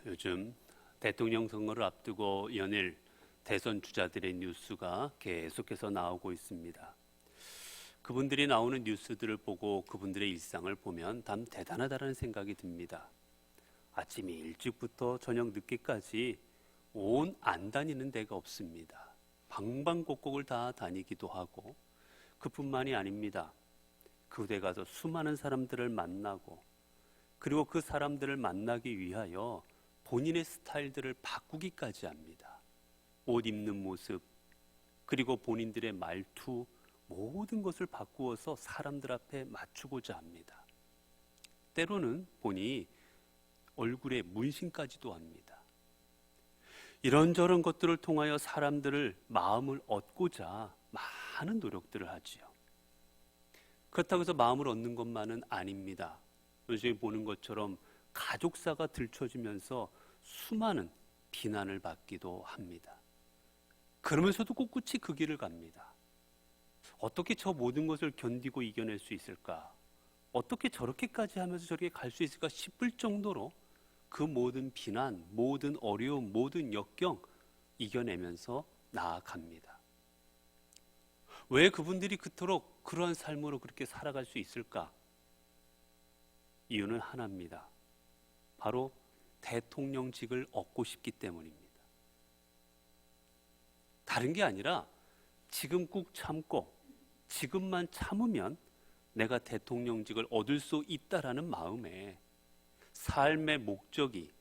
요즘 대통령 선거를 앞두고 연일 대선 주자들의 뉴스가 계속해서 나오고 있습니다. 그분들이 나오는 뉴스들을 보고 그분들의 일상을 보면 참 대단하다는 생각이 듭니다. 아침 일찍부터 저녁 늦게까지 온 안 다니는 데가 없습니다. 방방곡곡을 다 다니기도 하고, 그뿐만이 아닙니다. 그곳에 가서 수많은 사람들을 만나고, 그리고 그 사람들을 만나기 위하여 본인의 스타일들을 바꾸기까지 합니다. 옷 입는 모습, 그리고 본인들의 말투, 모든 것을 바꾸어서 사람들 앞에 맞추고자 합니다. 때로는 보니 얼굴에 문신까지도 합니다. 이런저런 것들을 통하여 사람들을 마음을 얻고자 많은 노력들을 하지요. 그렇다고 해서 마음을 얻는 것만은 아닙니다. 요즘에 보는 것처럼 가족사가 들춰지면서 수많은 비난을 받기도 합니다. 그러면서도 꿋꿋이 그 길을 갑니다. 어떻게 저 모든 것을 견디고 이겨낼 수 있을까? 어떻게 저렇게까지 하면서 저렇게 갈 수 있을까 싶을 정도로 그 모든 비난, 모든 어려움, 모든 역경 이겨내면서 나아갑니다. 왜 그분들이 그토록 그러한 삶으로 그렇게 살아갈 수 있을까? 이유는 하나입니다. 바로 대통령직을 얻고 싶기 때문입니다. 다른 게 아니라 지금 꾹 참고 지금만 참으면 내가 대통령직을 얻을 수 있다라는 마음에 삶의 목적이,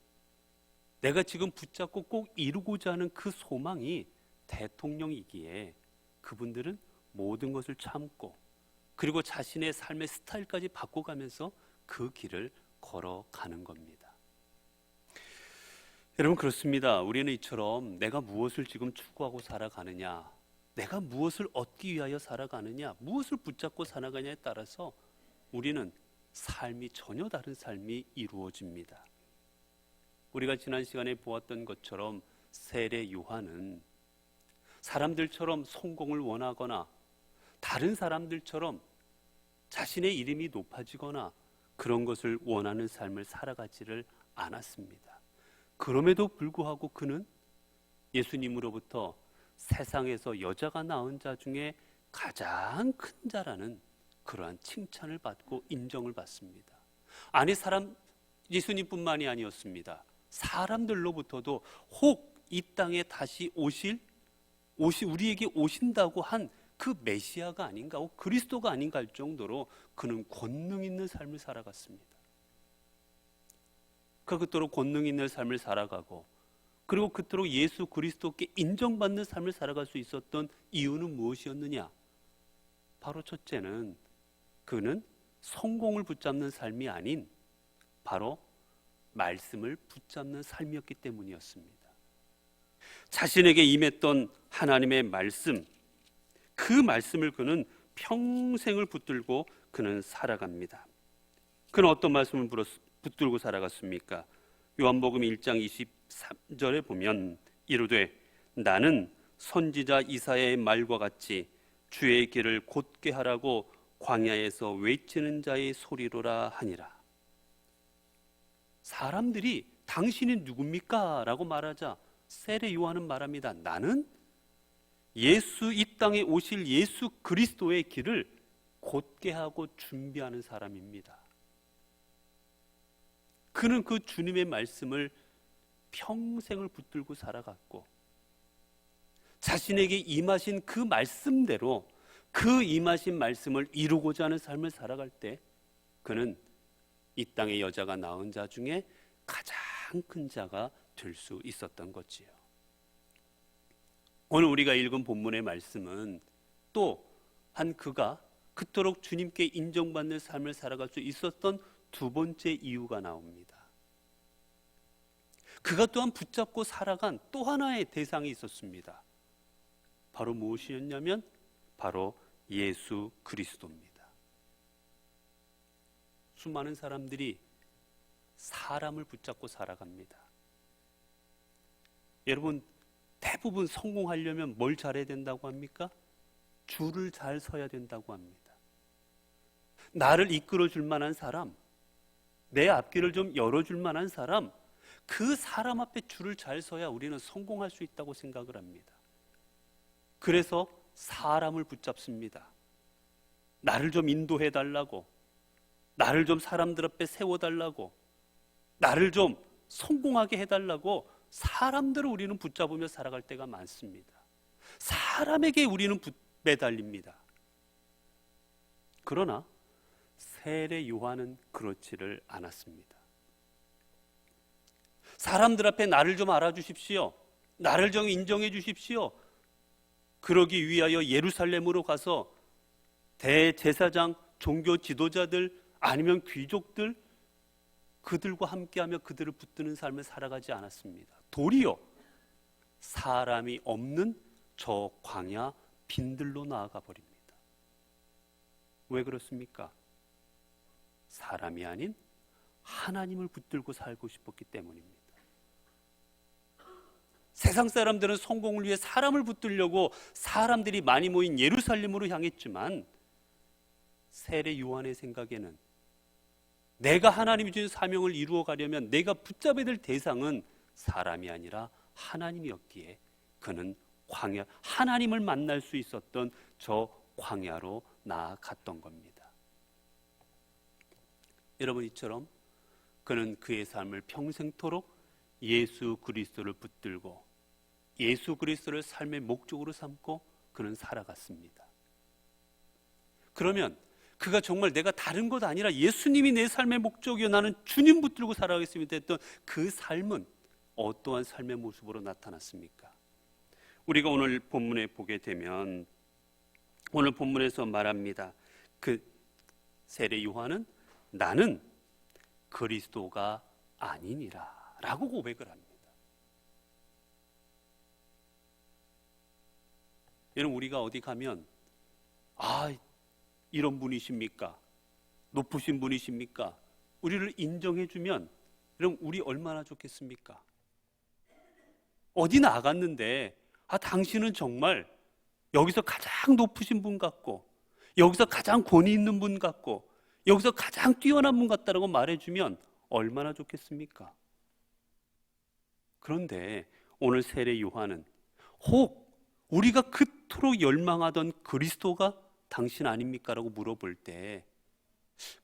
내가 지금 붙잡고 꼭 이루고자 하는 그 소망이 대통령이기에 그분들은 모든 것을 참고, 그리고 자신의 삶의 스타일까지 바꿔가면서 그 길을 걸어가는 겁니다. 여러분, 그렇습니다. 우리는 이처럼 내가 무엇을 지금 추구하고 살아가느냐, 내가 무엇을 얻기 위하여 살아가느냐, 무엇을 붙잡고 살아가냐에 따라서 우리는 삶이 전혀 다른 삶이 이루어집니다. 우리가 지난 시간에 보았던 것처럼 세례 요한은 사람들처럼 성공을 원하거나 다른 사람들처럼 자신의 이름이 높아지거나 그런 것을 원하는 삶을 살아가지를 않았습니다. 그럼에도 불구하고 그는 예수님으로부터 세상에서 여자가 낳은 자 중에 가장 큰 자라는 그러한 칭찬을 받고 인정을 받습니다. 아니, 예수님뿐만이 아니었습니다. 사람들로부터도 혹 이 땅에 다시 우리에게 오신다고 한 그 메시아가 아닌가, 혹 그리스도가 아닌가 할 정도로 그는 권능 있는 삶을 살아갔습니다. 그토록 권능 있는 삶을 살아가고, 그리고 그토록 예수 그리스도께 인정받는 삶을 살아갈 수 있었던 이유는 무엇이었느냐? 바로 첫째는 그는 성공을 붙잡는 삶이 아닌 바로 말씀을 붙잡는 삶이었기 때문이었습니다. 자신에게 임했던 하나님의 말씀, 그 말씀을 그는 평생을 붙들고 그는 살아갑니다. 그는 어떤 말씀을 붙들고 살아갔습니까? 요한복음 1장 23절에 보면 이르되 나는 선지자 이사야의 말과 같이 주의 길을 곧게 하라고 광야에서 외치는 자의 소리로라 하니라. 사람들이 당신이 누굽니까? 라고 말하자 세례 요한은 말합니다. 나는 이 땅에 오실 예수 그리스도의 길을 곧게 하고 준비하는 사람입니다. 그는 그 주님의 말씀을 평생을 붙들고 살아갔고, 자신에게 임하신 그 말씀대로 그 임하신 말씀을 이루고자 하는 삶을 살아갈 때 그는 이 땅의 여자가 낳은 자 중에 가장 큰 자가 될 수 있었던 거지요. 오늘 우리가 읽은 본문의 말씀은 또한 그가 그토록 주님께 인정받는 삶을 살아갈 수 있었던 두 번째 이유가 나옵니다. 그가 또한 붙잡고 살아간 또 하나의 대상이 있었습니다. 바로 무엇이었냐면 바로 예수 그리스도입니다. 수많은 사람들이 사람을 붙잡고 살아갑니다. 여러분, 대부분 성공하려면 뭘 잘해야 된다고 합니까? 줄을 잘 서야 된다고 합니다. 나를 이끌어 줄 만한 사람, 내 앞길을 좀 열어줄 만한 사람, 그 사람 앞에 줄을 잘 서야 우리는 성공할 수 있다고 생각을 합니다. 그래서 사람을 붙잡습니다. 나를 좀 인도해 달라고, 나를 좀 사람들 앞에 세워달라고, 나를 좀 성공하게 해달라고 사람들을 우리는 붙잡으며 살아갈 때가 많습니다. 사람에게 우리는 매달립니다. 그러나 세례 요한은 그렇지를 않았습니다. 사람들 앞에 나를 좀 알아주십시오, 나를 좀 인정해 주십시오, 그러기 위하여 예루살렘으로 가서 대제사장, 종교 지도자들 아니면 귀족들, 그들과 함께하며 그들을 붙드는 삶을 살아가지 않았습니다. 도리어 사람이 없는 저 광야 빈들로 나아가 버립니다. 왜 그렇습니까? 사람이 아닌 하나님을 붙들고 살고 싶었기 때문입니다. 세상 사람들은 성공을 위해 사람을 붙들려고 사람들이 많이 모인 예루살렘으로 향했지만 세례 요한의 생각에는 내가 하나님이 주신 사명을 이루어 가려면 내가 붙잡아야 될 대상은 사람이 아니라 하나님이었기에 그는 광야, 하나님을 만날 수 있었던 저 광야로 나아갔던 겁니다. 여러분, 이처럼 그는 그의 삶을 평생토록 예수 그리스도를 붙들고 예수 그리스도를 삶의 목적으로 삼고 그는 살아갔습니다. 그러면 그가 정말 내가 다른 것 아니라 예수님이 내 삶의 목적이요, 나는 주님 붙들고 살아가겠습니다 했던 그 삶은 어떠한 삶의 모습으로 나타났습니까? 우리가 오늘 본문에 보게 되면 오늘 본문에서 말합니다. 그 세례 요한은 나는 그리스도가 아니니라 라고 고백을 합니다. 여러분, 우리가 어디 가면 이런 분이십니까? 높으신 분이십니까? 우리를 인정해주면 여러분, 우리 얼마나 좋겠습니까? 어디 나갔는데 당신은 정말 여기서 가장 높으신 분 같고 여기서 가장 권위 있는 분 같고 여기서 가장 뛰어난 분 같다라고 말해주면 얼마나 좋겠습니까? 그런데 오늘 세례 요한은 혹 우리가 그토록 열망하던 그리스도가 당신 아닙니까? 라고 물어볼 때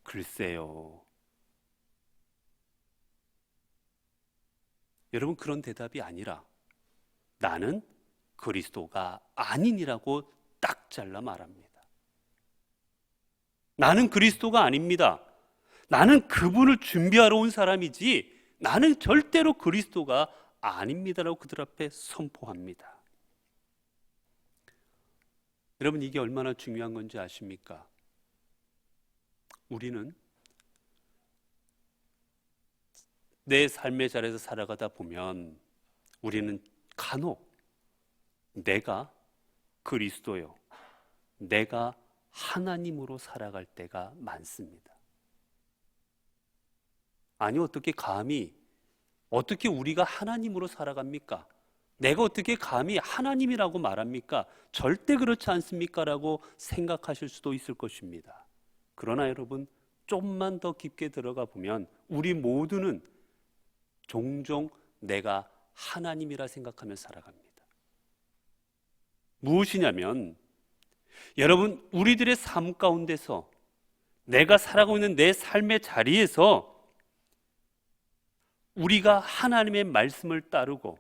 글쎄요, 여러분, 그런 대답이 아니라 나는 그리스도가 아니니라고 딱 잘라 말합니다. 나는 그리스도가 아닙니다. 나는 그분을 준비하러 온 사람이지 나는 절대로 그리스도가 아닙니다라고 그들 앞에 선포합니다. 여러분, 이게 얼마나 중요한 건지 아십니까? 우리는 내 삶의 자리에서 살아가다 보면 우리는 간혹 내가 그리스도요, 내가 하나님으로 살아갈 때가 많습니다. 아니, 어떻게 우리가 하나님으로 살아갑니까? 내가 어떻게 감히 하나님이라고 말합니까? 절대 그렇지 않습니까? 라고 생각하실 수도 있을 것입니다. 그러나 여러분, 좀만 더 깊게 들어가 보면 우리 모두는 종종 내가 하나님이라 생각하며 살아갑니다. 무엇이냐면 여러분, 우리들의 삶 가운데서 내가 살아가고 있는 내 삶의 자리에서 우리가 하나님의 말씀을 따르고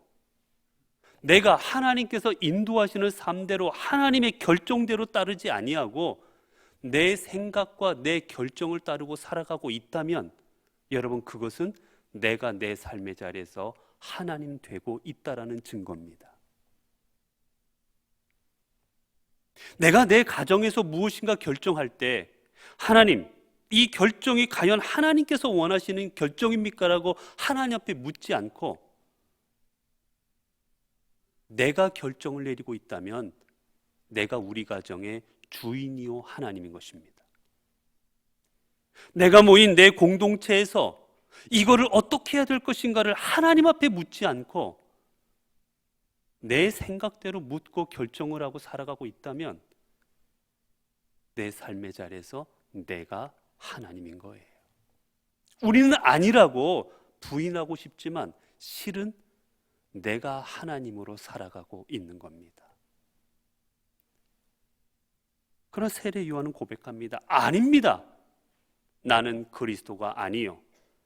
내가 하나님께서 인도하시는 삶대로 하나님의 결정대로 따르지 아니하고 내 생각과 내 결정을 따르고 살아가고 있다면 여러분, 그것은 내가 내 삶의 자리에서 하나님 되고 있다라는 증거입니다. 내가 내 가정에서 무엇인가 결정할 때 하나님, 이 결정이 과연 하나님께서 원하시는 결정입니까? 라고 하나님 앞에 묻지 않고 내가 결정을 내리고 있다면 내가 우리 가정의 주인이요 하나님인 것입니다. 내가 모인 내 공동체에서 이거를 어떻게 해야 될 것인가를 하나님 앞에 묻지 않고 내 생각대로 묻고 결정을 하고 살아가고 있다면 내 삶의 자리에서 내가 하나님인 거예요. 우리는 아니라고 부인하고 싶지만 실은 내가 하나님으로 살아가고 있는 겁니다. 그러나 세례 요한은 고백합니다. 아닙니다. 나는 그리스도가 아니요.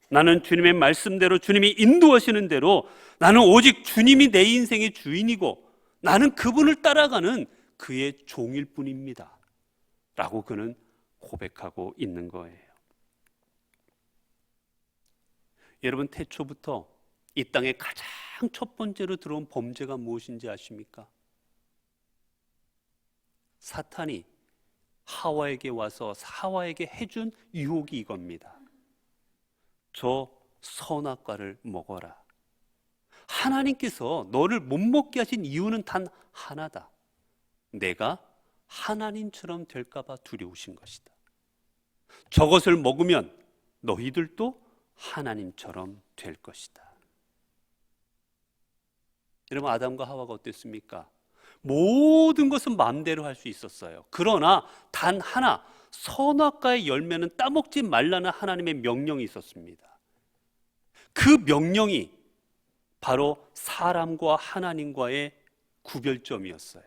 나는 주님의 말씀대로, 주님이 인도하시는 대로, 나는 오직 주님이 내 인생의 주인이고 나는 그분을 따라가는 그의 종일 뿐입니다. 라고 그는 고백하고 있는 거예요. 여러분, 태초부터 이 땅에 가장 첫 번째로 들어온 범죄가 무엇인지 아십니까? 사탄이 하와에게 와서 하와에게 해준 유혹이 이겁니다. 저 선악과를 먹어라. 하나님께서 너를 못 먹게 하신 이유는 단 하나다. 내가 하나님처럼 될까 봐 두려우신 것이다. 저것을 먹으면 너희들도 하나님처럼 될 것이다. 여러분, 아담과 하와가 어땠습니까? 모든 것은 마음대로 할 수 있었어요. 그러나 단 하나, 선악과의 열매는 따먹지 말라는 하나님의 명령이 있었습니다. 그 명령이 바로 사람과 하나님과의 구별점이었어요.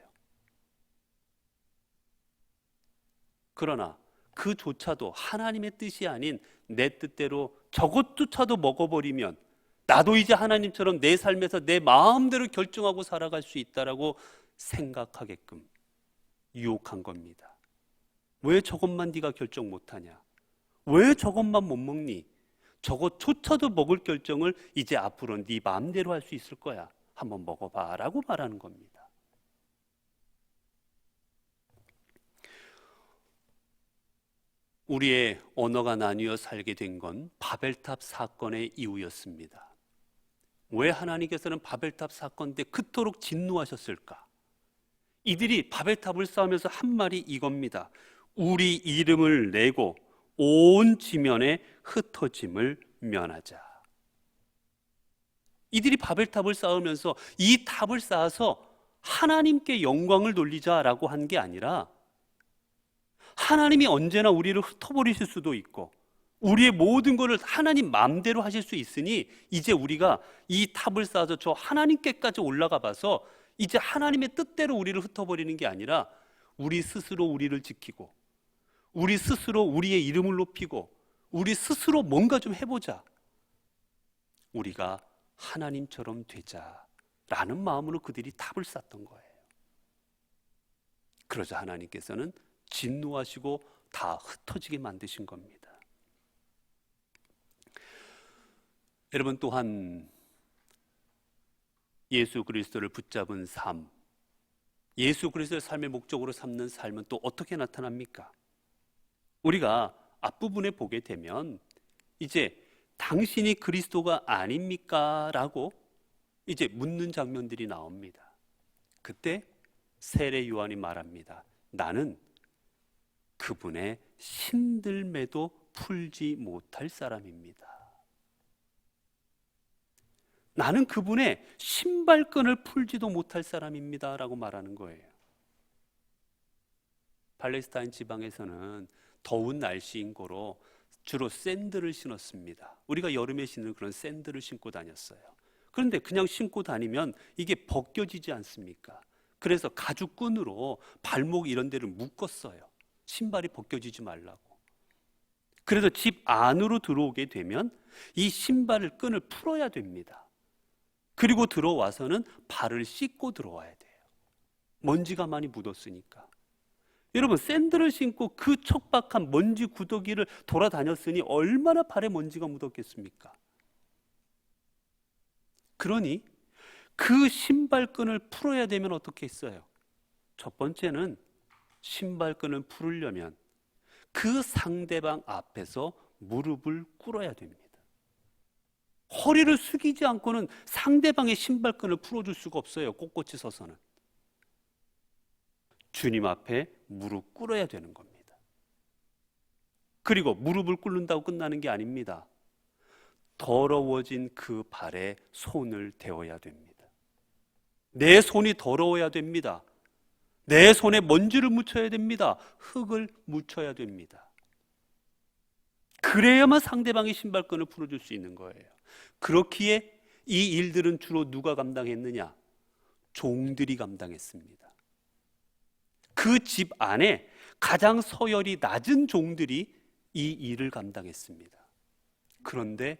그러나 그조차도 하나님의 뜻이 아닌 내 뜻대로 저것조차도 먹어버리면 나도 이제 하나님처럼 내 삶에서 내 마음대로 결정하고 살아갈 수 있다라고 생각하게끔 유혹한 겁니다. 왜 저것만 네가 결정 못하냐? 왜 저것만 못 먹니? 저것조차도 먹을 결정을 이제 앞으로 네 마음대로 할 수 있을 거야. 한번 먹어봐 라고 말하는 겁니다. 우리의 언어가 나뉘어 살게 된 건 바벨탑 사건의 이후였습니다. 왜 하나님께서는 바벨탑 사건 때 그토록 진노하셨을까? 이들이 바벨탑을 쌓으면서 한 말이 이겁니다. 우리 이름을 내고 온 지면에 흩어짐을 면하자. 이들이 바벨탑을 쌓으면서 이 탑을 쌓아서 하나님께 영광을 돌리자라고 한 게 아니라 하나님이 언제나 우리를 흩어버리실 수도 있고 우리의 모든 것을 하나님 마음대로 하실 수 있으니 이제 우리가 이 탑을 쌓아서 저 하나님께까지 올라가 봐서 이제 하나님의 뜻대로 우리를 흩어버리는 게 아니라 우리 스스로 우리를 지키고 우리 스스로 우리의 이름을 높이고 우리 스스로 뭔가 좀 해보자. 우리가 하나님처럼 되자라는 마음으로 그들이 탑을 쌓던 거예요. 그러자 하나님께서는 진노하시고 다 흩어지게 만드신 겁니다. 여러분, 또한 예수 그리스도를 붙잡은 삶, 예수 그리스도의 삶의 목적으로 삼는 삶은 또 어떻게 나타납니까? 우리가 앞부분에 보게 되면 이제 당신이 그리스도가 아닙니까? 라고 이제 묻는 장면들이 나옵니다. 그때 세례 요한이 말합니다. 나는 그분의 신들매도 풀지 못할 사람입니다. 나는 그분의 신발끈을 풀지도 못할 사람입니다 라고 말하는 거예요. 팔레스타인 지방에서는 더운 날씨인 거로 주로 샌들을 신었습니다. 우리가 여름에 신는 그런 샌들을 신고 다녔어요. 그런데 그냥 신고 다니면 이게 벗겨지지 않습니까? 그래서 가죽끈으로 발목 이런 데를 묶었어요. 신발이 벗겨지지 말라고. 그래서 집 안으로 들어오게 되면 이 신발을 끈을 풀어야 됩니다. 그리고 들어와서는 발을 씻고 들어와야 돼요. 먼지가 많이 묻었으니까. 여러분, 샌들을 신고 그 척박한 먼지 구더기를 돌아다녔으니 얼마나 발에 먼지가 묻었겠습니까? 그러니 그 신발끈을 풀어야 되면 어떻게 했어요? 첫 번째는 신발끈을 풀으려면 그 상대방 앞에서 무릎을 꿇어야 됩니다. 허리를 숙이지 않고는 상대방의 신발끈을 풀어줄 수가 없어요. 꼿꼿이 서서는. 주님 앞에 무릎 꿇어야 되는 겁니다. 그리고 무릎을 꿇는다고 끝나는 게 아닙니다. 더러워진 그 발에 손을 대어야 됩니다. 내 손이 더러워야 됩니다. 내 손에 먼지를 묻혀야 됩니다. 흙을 묻혀야 됩니다. 그래야만 상대방의 신발끈을 풀어줄 수 있는 거예요. 그렇기에 이 일들은 주로 누가 감당했느냐? 종들이 감당했습니다. 그 집 안에 가장 서열이 낮은 종들이 이 일을 감당했습니다. 그런데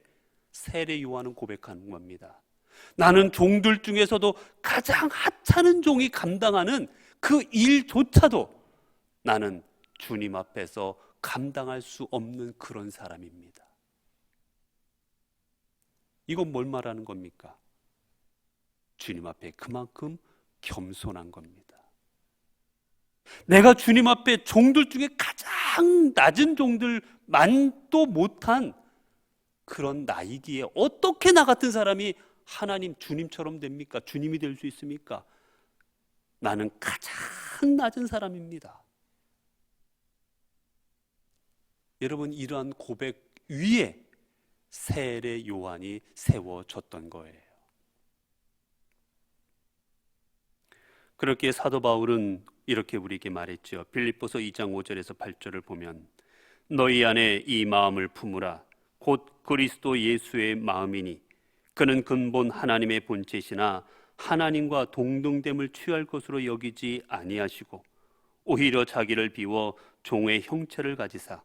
세례 요한은 고백하는 겁니다. 나는 종들 중에서도 가장 하찮은 종이 감당하는 그 일조차도 나는 주님 앞에서 감당할 수 없는 그런 사람입니다. 이건 뭘 말하는 겁니까? 주님 앞에 그만큼 겸손한 겁니다. 내가 주님 앞에 종들 중에 가장 낮은 종들만도 못한 그런 나이기에 어떻게 나 같은 사람이 하나님 주님처럼 됩니까? 주님이 될 수 있습니까? 나는 가장 낮은 사람입니다. 여러분, 이러한 고백 위에 세례 요한이 세워졌던 거예요. 그렇게 사도 바울은 이렇게 우리에게 말했죠. 빌립보서 2장 5절에서 8절을 보면 너희 안에 이 마음을 품으라. 곧 그리스도 예수의 마음이니 그는 근본 하나님의 본체시나 하나님과 동등됨을 취할 것으로 여기지 아니하시고 오히려 자기를 비워 종의 형체를 가지사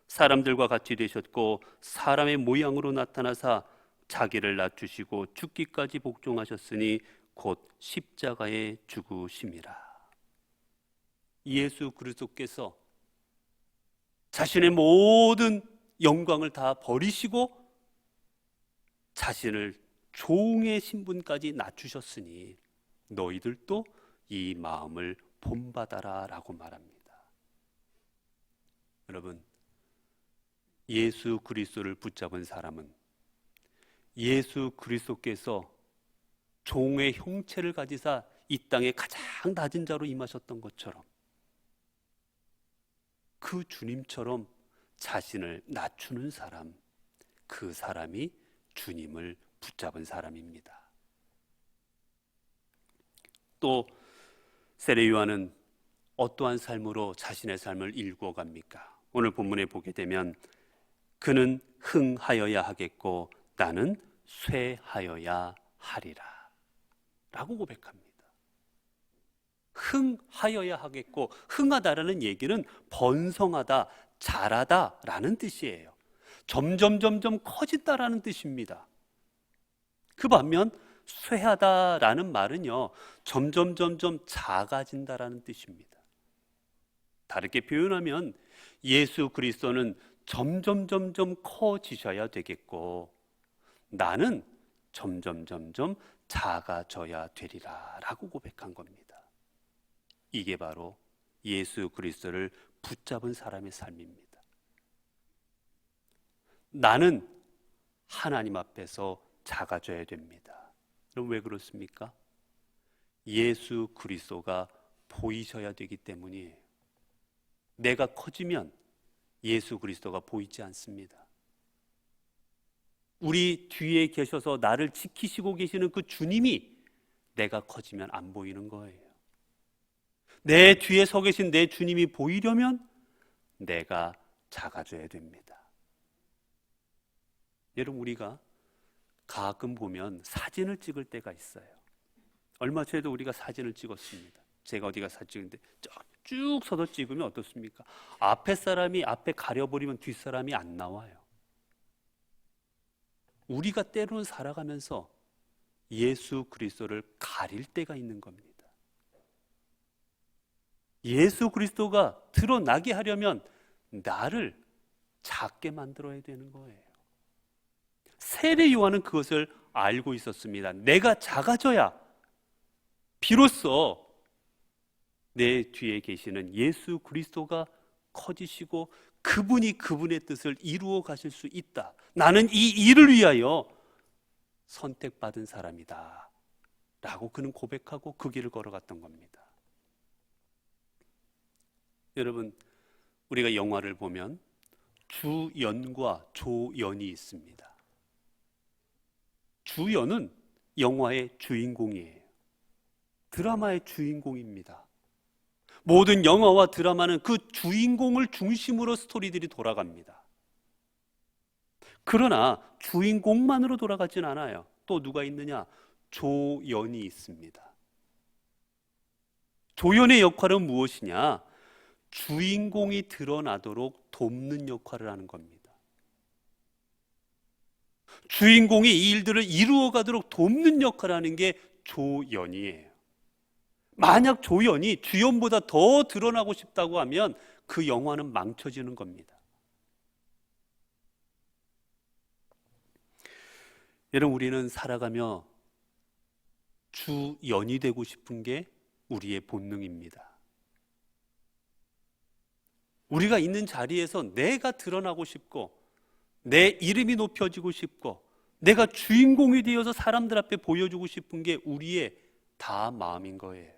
사람들과 같이 되셨고 사람의 모양으로 나타나사 자기를 낮추시고 죽기까지 복종하셨으니 곧 십자가에 죽으심이라. 예수 그리스도께서 자신의 모든 영광을 다 버리시고 자신을 종의 신분까지 낮추셨으니 너희들도 이 마음을 본받아라 라고 말합니다. 여러분, 예수 그리스도를 붙잡은 사람은 예수 그리스도께서 종의 형체를 가지사 이 땅에 가장 낮은 자로 임하셨던 것처럼 그 주님처럼 자신을 낮추는 사람, 그 사람이 주님을 붙잡은 사람입니다. 또 세례 요한은 어떠한 삶으로 자신의 삶을 일구어 갑니까? 오늘 본문에 보게 되면 그는 흥하여야 하겠고 나는 쇠하여야 하리라 라고 고백합니다. 흥하여야 하겠고, 흥하다라는 얘기는 번성하다, 자라다 라는 뜻이에요. 점점 커진다라는 뜻입니다. 그 반면 쇠하다라는 말은요, 점점 작아진다라는 뜻입니다. 다르게 표현하면 예수 그리스도는 점점 커지셔야 되겠고 나는 점점 작아져야 되리라 라고 고백한 겁니다. 이게 바로 예수 그리스도를 붙잡은 사람의 삶입니다. 나는 하나님 앞에서 작아져야 됩니다. 그럼 왜 그렇습니까? 예수 그리스도가 보이셔야 되기 때문이에요. 내가 커지면 예수 그리스도가 보이지 않습니다. 우리 뒤에 계셔서 나를 지키시고 계시는 그 주님이 내가 커지면 안 보이는 거예요. 내 뒤에 서 계신 내 주님이 보이려면 내가 작아져야 됩니다. 여러분, 우리가 가끔 보면 사진을 찍을 때가 있어요. 얼마 전에도 우리가 사진을 찍었습니다. 제가 어디 가서 사진 찍는데 쭉 서서 찍으면 어떻습니까? 앞에 사람이 앞에 가려버리면 뒷사람이 안 나와요. 우리가 때로는 살아가면서 예수 그리스도를 가릴 때가 있는 겁니다. 예수 그리스도가 드러나게 하려면 나를 작게 만들어야 되는 거예요. 세례 요한은 그것을 알고 있었습니다. 내가 작아져야 비로소 내 뒤에 계시는 예수 그리스도가 커지시고 그분이 그분의 뜻을 이루어 가실 수 있다. 나는 이 일을 위하여 선택받은 사람이다 라고 그는 고백하고 그 길을 걸어갔던 겁니다. 여러분, 우리가 영화를 보면 주연과 조연이 있습니다. 주연은 영화의 주인공이에요. 드라마의 주인공입니다. 모든 영화와 드라마는 그 주인공을 중심으로 스토리들이 돌아갑니다. 그러나 주인공만으로 돌아가진 않아요. 또 누가 있느냐? 조연이 있습니다. 조연의 역할은 무엇이냐? 주인공이 드러나도록 돕는 역할을 하는 겁니다. 주인공이 이 일들을 이루어가도록 돕는 역할을 하는 게 조연이에요. 만약 조연이 주연보다 더 드러나고 싶다고 하면 그 영화는 망쳐지는 겁니다. 여러분, 우리는 살아가며 주연이 되고 싶은 게 우리의 본능입니다. 우리가 있는 자리에서 내가 드러나고 싶고 내 이름이 높여지고 싶고 내가 주인공이 되어서 사람들 앞에 보여주고 싶은 게 우리의 다 마음인 거예요.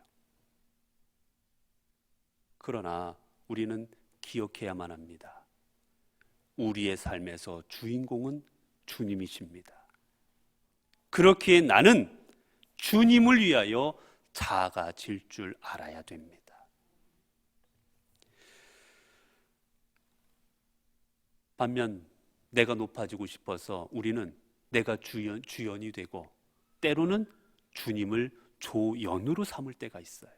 그러나 우리는 기억해야만 합니다. 우리의 삶에서 주인공은 주님이십니다. 그렇기에 나는 주님을 위하여 작아질 줄 알아야 됩니다. 반면 내가 높아지고 싶어서 우리는 내가 주연이 되고 때로는 주님을 조연으로 삼을 때가 있어요.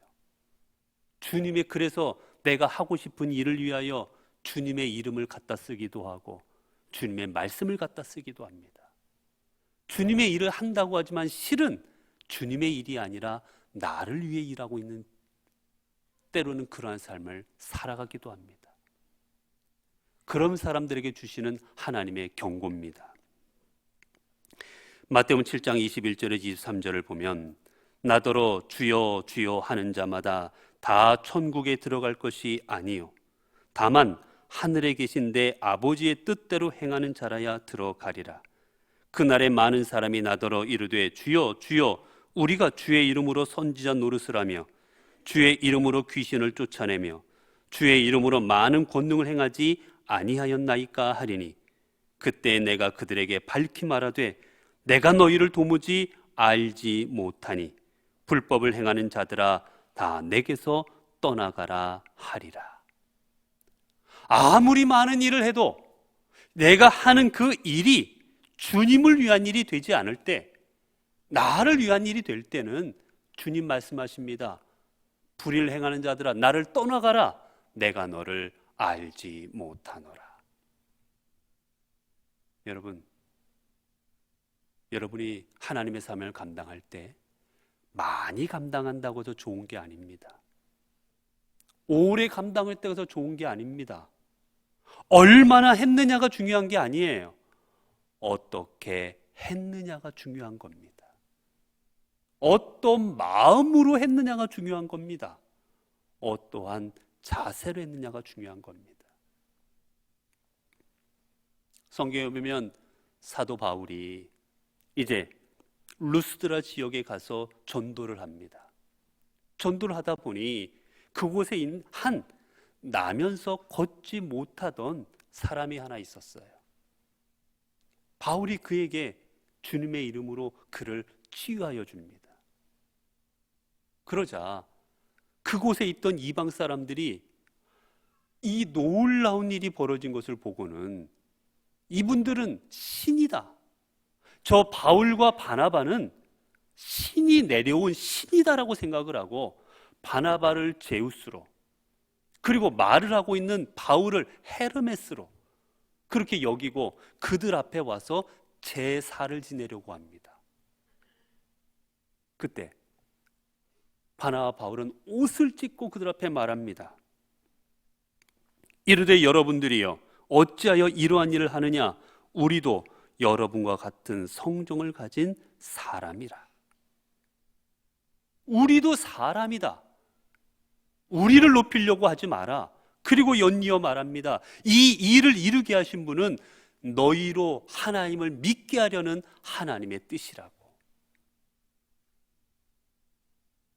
주님의 그래서 내가 하고 싶은 일을 위하여 주님의 이름을 갖다 쓰기도 하고 주님의 말씀을 갖다 쓰기도 합니다. 주님의 일을 한다고 하지만 실은 주님의 일이 아니라 나를 위해 일하고 있는 때로는 그러한 삶을 살아가기도 합니다. 그런 사람들에게 주시는 하나님의 경고입니다. 마태복음 7장 21절에서 23절을 보면 나더러 주여 주여 하는 자마다 다 천국에 들어갈 것이 아니요 다만 하늘에 계신 내 아버지의 뜻대로 행하는 자라야 들어가리라. 그날에 많은 사람이 나더러 이르되 주여 주여 우리가 주의 이름으로 선지자 노릇을 하며 주의 이름으로 귀신을 쫓아내며 주의 이름으로 많은 권능을 행하지 아니하였나이까 하리니 그때 내가 그들에게 밝히 말하되 내가 너희를 도무지 알지 못하니 불법을 행하는 자들아 다 내게서 떠나가라 하리라. 아무리 많은 일을 해도 내가 하는 그 일이 주님을 위한 일이 되지 않을 때, 나를 위한 일이 될 때는 주님 말씀하십니다. 불의를 행하는 자들아 나를 떠나가라. 내가 너를 알지 못하노라. 여러분이 하나님의 사명을 감당할 때 많이 감당한다고 해서 좋은 게 아닙니다. 오래 감당할 때 해서 좋은 게 아닙니다. 얼마나 했느냐가 중요한 게 아니에요. 어떻게 했느냐가 중요한 겁니다. 어떤 마음으로 했느냐가 중요한 겁니다. 어떠한 자세로 했느냐가 중요한 겁니다. 성경에 보면 사도 바울이 이제 루스드라 지역에 가서 전도를 합니다. 전도를 하다 보니 그곳에 있는 한 나면서 걷지 못하던 사람이 하나 있었어요. 바울이 그에게 주님의 이름으로 그를 치유하여 줍니다. 그러자 그곳에 있던 이방 사람들이 이 놀라운 일이 벌어진 것을 보고는 이분들은 신이다. 저 바울과 바나바는 신이 내려온 신이다라고 생각을 하고 바나바를 제우스로 그리고 말을 하고 있는 바울을 헤르메스로 그렇게 여기고 그들 앞에 와서 제사를 지내려고 합니다. 그때 바나바 바울은 옷을 찢고 그들 앞에 말합니다. 이르되 여러분들이여 어찌하여 이러한 일을 하느냐? 우리도 여러분과 같은 성정을 가진 사람이라. 우리도 사람이다. 우리를 높이려고 하지 마라. 그리고 연이어 말합니다. 이 일을 이루게 하신 분은 너희로 하나님을 믿게 하려는 하나님의 뜻이라고.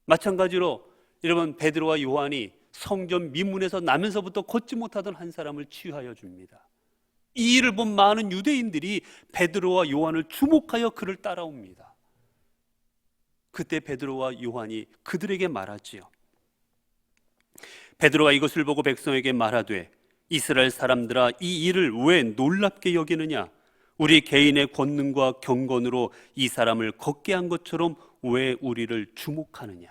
마찬가지로 여러분 베드로와 요한이 성전 미문에서 나면서부터 걷지 못하던 한 사람을 치유하여 줍니다. 이 일을 본 많은 유대인들이 베드로와 요한을 주목하여 그를 따라옵니다. 그때 베드로와 요한이 그들에게 말하지요. 베드로가 이것을 보고 백성에게 말하되 이스라엘 사람들아 이 일을 왜 놀랍게 여기느냐? 우리 개인의 권능과 경건으로 이 사람을 걷게 한 것처럼 왜 우리를 주목하느냐.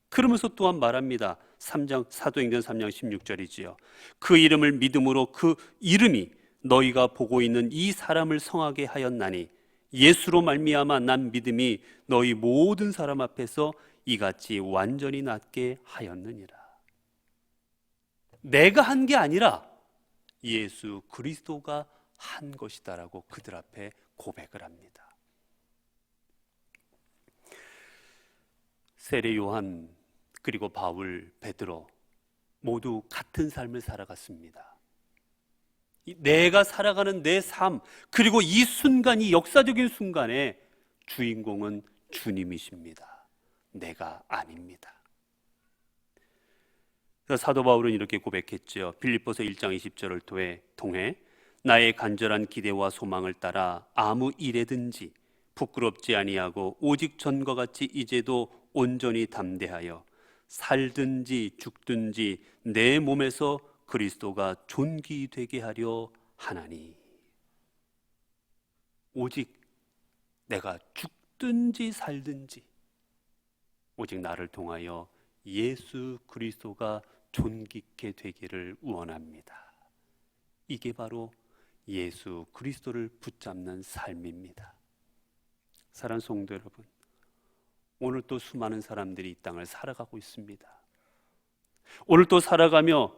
그러면서 또한 말합니다. 사도행전 3장 16절이지요. 그 이름을 믿음으로 그 이름이 너희가 보고 있는 이 사람을 성하게 하였나니 예수로 말미암아 난 믿음이 너희 모든 사람 앞에서 이같이 완전히 낫게 하였느니라. 내가 한 게 아니라 예수 그리스도가 한 것이다라고 그들 앞에 고백을 합니다. 세례 요한 그리고 바울, 베드로 모두 같은 삶을 살아갔습니다. 내가 살아가는 내 삶, 그리고 이 순간이 역사적인 순간에 주인공은 주님이십니다. 내가 아닙니다. 그래서 사도 바울은 이렇게 고백했죠. 빌립보서 1장 20절을 통해 나의 간절한 기대와 소망을 따라 아무 일에든지 부끄럽지 아니하고 오직 전과 같이 이제도 온전히 담대하여 살든지 죽든지 내 몸에서 그리스도가 존귀되게 하려 하나니. 오직 내가 죽든지 살든지 오직 나를 통하여 예수 그리스도가 존귀케 되기를 원합니다. 이게 바로 예수 그리스도를 붙잡는 삶입니다. 사랑하는 성도 여러분, 오늘 또 수많은 사람들이 이 땅을 살아가고 있습니다. 오늘 또 살아가며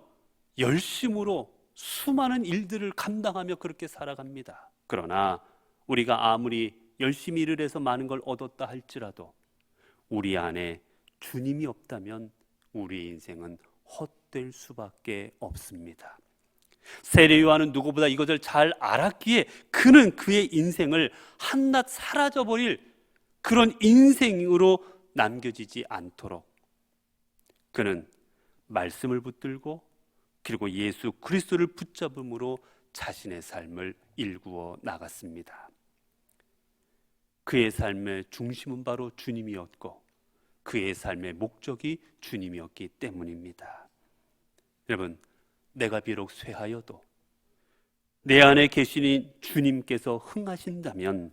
열심으로 수많은 일들을 감당하며 그렇게 살아갑니다. 그러나 우리가 아무리 열심히 일을 해서 많은 걸 얻었다 할지라도 우리 안에 주님이 없다면 우리 인생은 헛될 수밖에 없습니다. 세례 요한은 누구보다 이것을 잘 알았기에 그는 그의 인생을 한낱 사라져버릴 그런 인생으로 남겨지지 않도록 그는 말씀을 붙들고 그리고 예수 그리스도를 붙잡음으로 자신의 삶을 일구어 나갔습니다. 그의 삶의 중심은 바로 주님이었고 그의 삶의 목적이 주님이었기 때문입니다. 여러분, 내가 비록 쇠하여도 내 안에 계신 주님께서 흥하신다면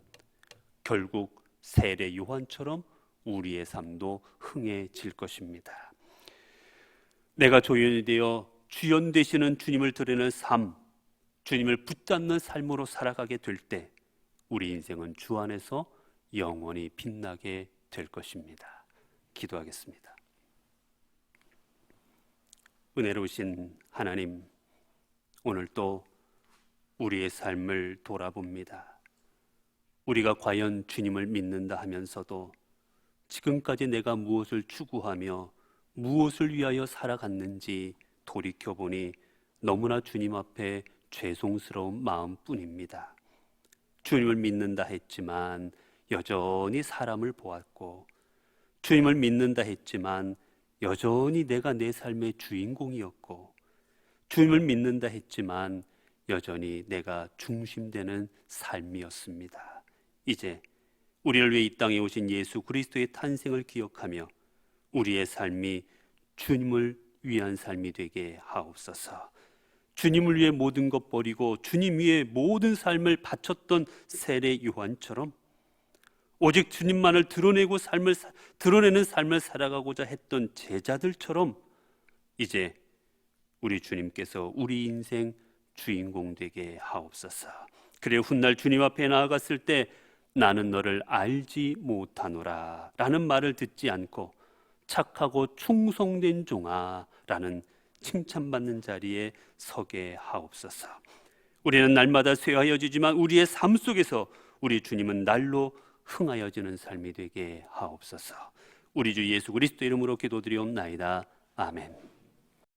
결국 세례 요한처럼 우리의 삶도 흥해질 것입니다. 내가 조연이 되어 주연 되시는 주님을 드리는 삶, 주님을 붙잡는 삶으로 살아가게 될 때 우리 인생은 주 안에서 영원히 빛나게 될 것입니다. 기도하겠습니다. 은혜로우신 하나님, 오늘 또 우리의 삶을 돌아봅니다. 우리가 과연 주님을 믿는다 하면서도 지금까지 내가 무엇을 추구하며 무엇을 위하여 살아갔는지 돌이켜보니 너무나 주님 앞에 죄송스러운 마음뿐입니다. 주님을 믿는다 했지만 여전히 사람을 보았고, 주님을 믿는다 했지만 여전히 내가 내 삶의 주인공이었고, 주님을 믿는다 했지만 여전히 내가 중심되는 삶이었습니다. 이제 우리를 위해 이 땅에 오신 예수 그리스도의 탄생을 기억하며 우리의 삶이 주님을 위한 삶이 되게 하옵소서. 주님을 위해 모든 것 버리고 주님 위해 모든 삶을 바쳤던 세례 요한처럼 오직 주님만을 드러내는 삶을 살아가고자 했던 제자들처럼 이제 우리 주님께서 우리 인생 주인공 되게 하옵소서. 그래 훗날 주님 앞에 나아갔을 때 나는 너를 알지 못하노라 라는 말을 듣지 않고 착하고 충성된 종아 라는 칭찬받는 자리에 서게 하옵소서. 우리는 날마다 쇠하여지지만 우리의 삶 속에서 우리 주님은 날로 흥하여지는 삶이 되게 하옵소서. 우리 주 예수 그리스도 이름으로 기도드리옵나이다. 아멘.